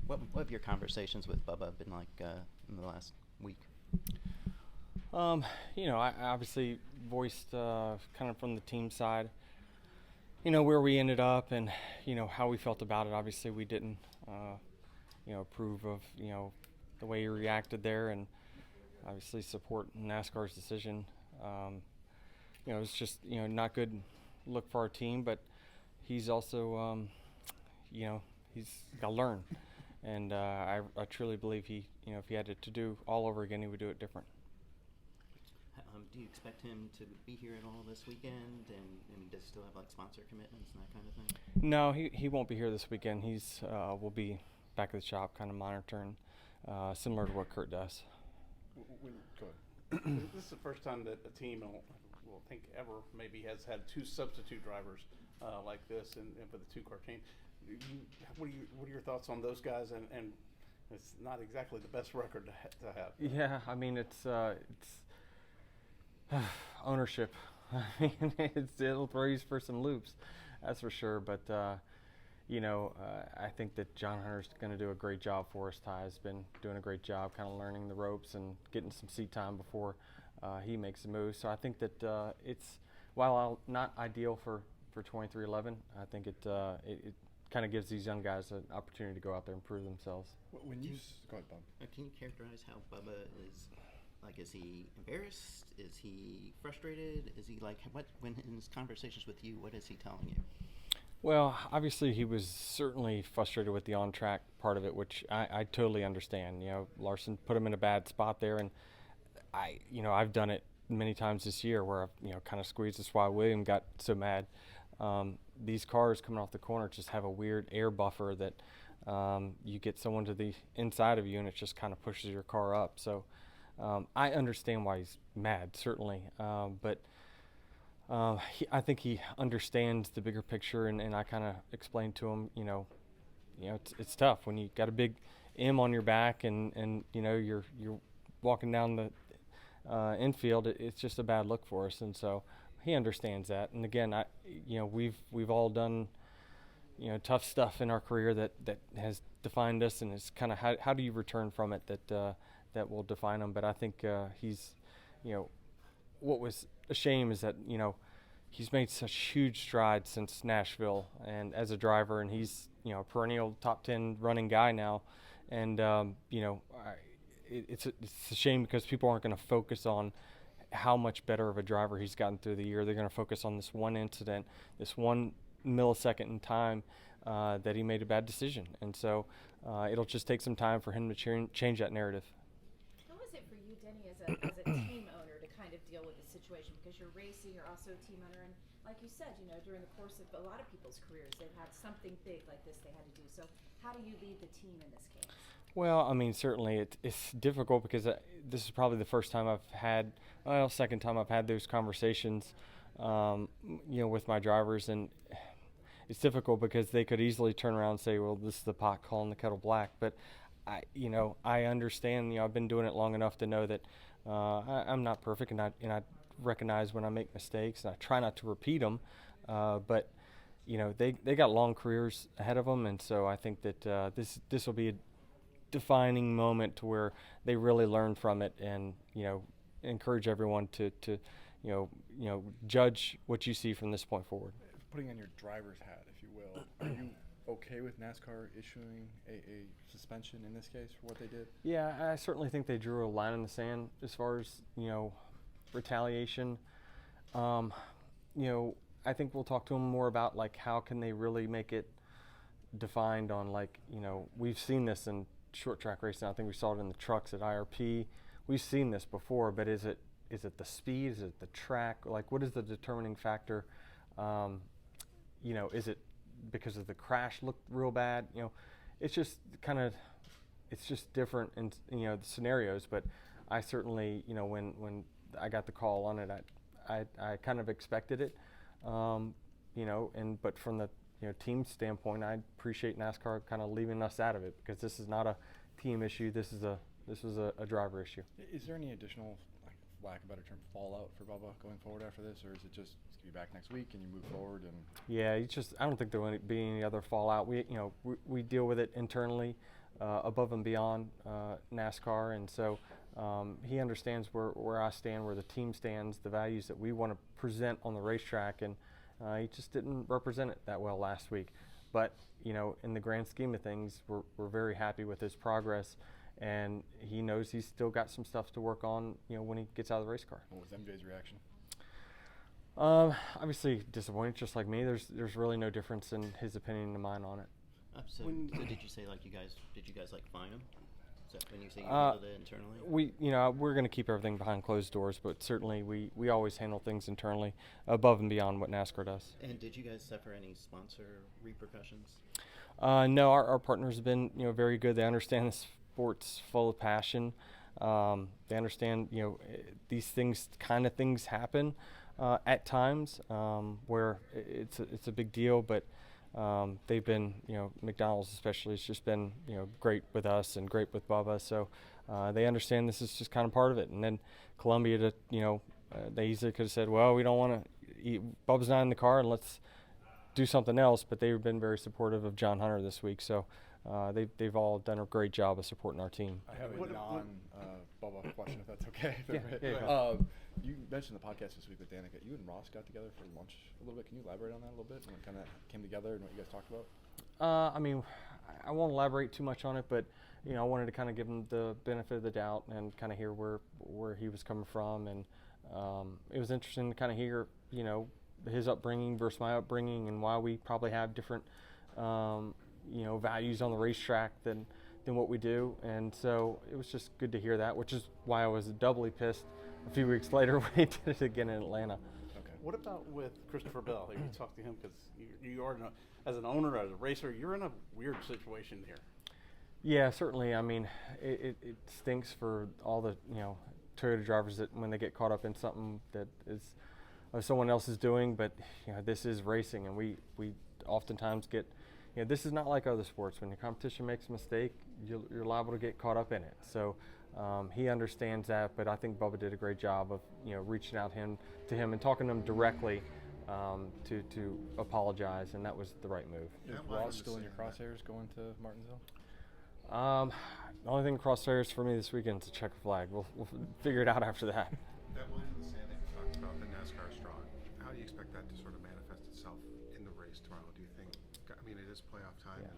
What have your conversations with Bubba been like in the last week? I obviously voiced kind of from the team side, where we ended up and, how we felt about it. Obviously, we didn't, approve of, the way he reacted there, and obviously support NASCAR's decision. It's just, not good look for our team, but he's also, he's got to learn. And I truly believe he, if he had it to do all over again, he would do it different. Do you expect him to be here at all this weekend? And does he still have like sponsor commitments and that kind of thing? No, he won't be here this weekend. He's will be back at the shop, kind of monitoring, similar to what Kurt does. Go ahead. This is the first time that a team, will think ever, maybe has had two substitute drivers like this, and for the two-car team. What are your thoughts on those guys? And it's not exactly the best record to have. Yeah, I mean it's ownership. I mean it'll throw you for some loops, that's for sure. But I think that John Hunter's going to do a great job for us. Ty's been doing a great job, kind of learning the ropes and getting some seat time before he makes a move. So I think that it's, while not ideal for 2311, I think it kind of gives these young guys an opportunity to go out there and prove themselves. When you go ahead, Bob. Can you characterize how Bubba is? Like, is he embarrassed? Is he frustrated? Is he like, when in his conversations with you, what is he telling you? Well, obviously he was certainly frustrated with the on-track part of it, which I totally understand. Larson put him in a bad spot there, and I've done it many times this year where I've, kind of squeezed. That's why William got so mad. These cars coming off the corner just have a weird air buffer that you get someone to the inside of you, and it just kind of pushes your car up. So I understand why he's mad, certainly, but I think he understands the bigger picture, and I kind of explained to him, it's tough when you got a big M on your back, and you're walking down the infield. It's just a bad look for us, and so he understands that. And again, we've all done tough stuff in our career that has defined us, and it's kind of how do you return from it that will define him. But I think he's, what was a shame is that he's made such huge strides since Nashville and as a driver, and he's a perennial top 10 running guy now, and it's a shame because people aren't going to focus on how much better of a driver he's gotten through the year. They're going to focus on this one incident, this 1 millisecond in time that he made a bad decision, and so it'll just take some time for him to change that narrative. How is it for you, Denny, as a team owner, to kind of deal with the situation? Because you're racing, you're also a team owner, and like you said, during the course of a lot of people's careers, they've had something big like this they had to do. So how do you lead the team in this case? Well, I mean, certainly it's difficult because this is probably the first time second time I've had those conversations, with my drivers, and it's difficult because they could easily turn around and say, well, this is the pot calling the kettle black. But I understand, I've been doing it long enough to know that I'm not perfect, and I recognize when I make mistakes, and I try not to repeat them. But they got long careers ahead of them, and so I think that this will be a defining moment to where they really learn from it, and encourage everyone to judge what you see from this point forward. Putting on your driver's hat, if you will, are you okay with NASCAR issuing a suspension in this case for what they did? Yeah, I certainly think they drew a line in the sand as far as retaliation. I think we'll talk to them more about like how can they really make it defined on we've seen this in short track racing. I think we saw it in the trucks at IRP. We've seen this before, but is it the speed? Is it the track? Like, what is the determining factor? Is it because of the crash looked real bad? It's just it's just different in the scenarios. But I certainly when I got the call on it, I kind of expected it. But from the team standpoint, I appreciate NASCAR kind of leaving us out of it, because this is not a team issue. This was a driver issue. Is there any additional, lack of a better term, fallout for Bubba going forward after this, or is it just he's gonna be back next week and you move forward? And yeah, I don't think there will be any other fallout. We deal with it internally. above and beyond NASCAR, and so he understands where I stand, where the team stands, the values that we want to present on the racetrack, and he just didn't represent it that well last week. But in the grand scheme of things, we're very happy with his progress, and he knows he's still got some stuff to work on, when he gets out of the race car. What was MJ's reaction? Obviously disappointed, just like me. There's really no difference in his opinion and mine on it. So did you say did you guys fine him? Is that when you say you handled it internally? We're going to keep everything behind closed doors, but certainly we always handle things internally above and beyond what NASCAR does. And did you guys suffer any sponsor repercussions? No, our partners have been very good. They understand the sport's full of passion. They understand these things happen at times where it's a big deal, but they've been, McDonald's especially has just been, great with us and great with Bubba. So they understand this is just kind of part of it. And then Columbia, they easily could have said, well, we don't want to, Bubba's not in the car and let's do something else. But they've been very supportive of John Hunter this week. So they've all done a great job of supporting our team. I have a non-Bubba question, if that's okay. Yeah. You mentioned the podcast this week with Danica. You and Ross got together for lunch a little bit. Can you elaborate on that a little bit? And what kind of came together and what you guys talked about? I won't elaborate too much on it, but I wanted to kind of give him the benefit of the doubt and kind of hear where he was coming from, and it was interesting to kind of hear his upbringing versus my upbringing and why we probably have different values on the racetrack than what we do, and so it was just good to hear that, which is why I was doubly pissed a few weeks later when he did it again in Atlanta. Okay. What about with Christopher Bell? Have you talked to him? Because you are, as an owner, as a racer, you're in a weird situation here. Yeah, certainly. I mean, it stinks for all the Toyota drivers that when they get caught up in something that is someone else is doing, but this is racing, and we oftentimes get. This is not like other sports. When your competition makes a mistake, you're liable to get caught up in it. So he understands that, but I think Bubba did a great job of reaching out to him and talking to him directly to apologize, and that was the right move. Is Ross still in your crosshairs going to Martinsville? The only thing crosshairs for me this weekend is a checker flag. We'll figure it out after that. That line in the sand that you talked about, the NASCAR straw, how do you expect that to sort of manifest itself in the race tomorrow? Do you think, it is playoff time, and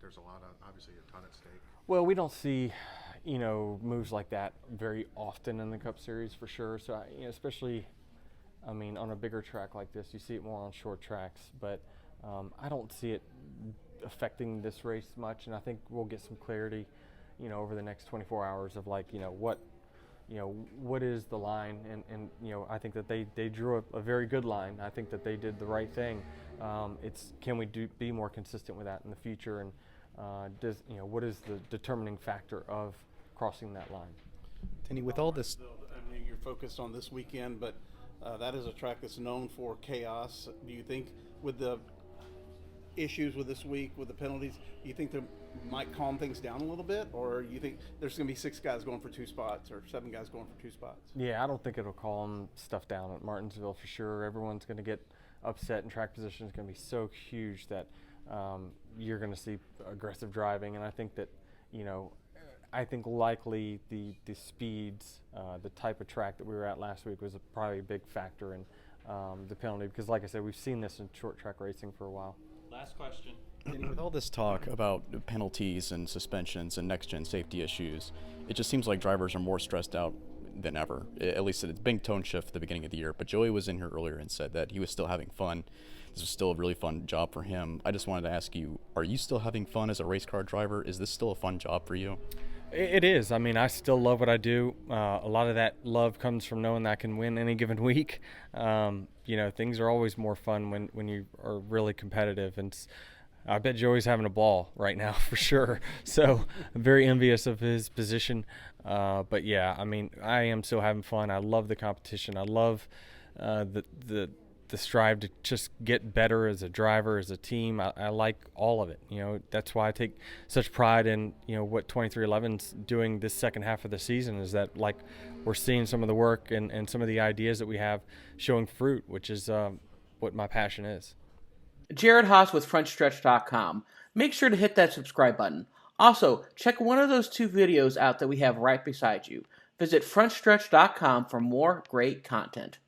there's obviously a ton at stake. Well, we don't see, moves like that very often in the Cup Series for sure. So, especially, on a bigger track like this, you see it more on short tracks. But I don't see it affecting this race much, and I think we'll get some clarity, over the next 24 hours of what is the line, and I think that they drew a very good line. I think that they did the right thing. Can we be more consistent with that in the future, and what is the determining factor of crossing that line? Denny, with all this, you're focused on this weekend, but that is a track that's known for chaos. Do you think with the issues with this week, with the penalties, do you think they might calm things down a little bit, or you think there's going to be 6 guys going for 2 spots or 7 guys going for 2 spots? Yeah, I don't think it'll calm stuff down at Martinsville for sure. Everyone's going to get upset, and track position is going to be so huge that you're going to see aggressive driving, and I think that likely the speeds, the type of track that we were at last week was probably a big factor in the penalty, because like I said, we've seen this in short track racing for a while. Last question. And with all this talk about penalties and suspensions and next-gen safety issues, it just seems like drivers are more stressed out than ever. At least it's a big tone shift at the beginning of the year. But Joey was in here earlier and said that he was still having fun. This was still a really fun job for him. I just wanted to ask you, are you still having fun as a race car driver? Is this still a fun job for you? It is. I still love what I do. A lot of that love comes from knowing that I can win any given week. Things are always more fun when you are really competitive, and I bet Joey's having a ball right now for sure. So I'm very envious of his position. But yeah, I am still having fun. I love the competition. I love the strive to just get better as a driver, as a team. I like all of it. That's why I take such pride in what 23XI's doing this second half of the season, is that we're seeing some of the work and some of the ideas that we have showing fruit, which is what my passion is. Jared Haas with Frontstretch.com. Make sure to hit that subscribe button. Also, check one of those 2 videos out that we have right beside you. Visit frontstretch.com for more great content.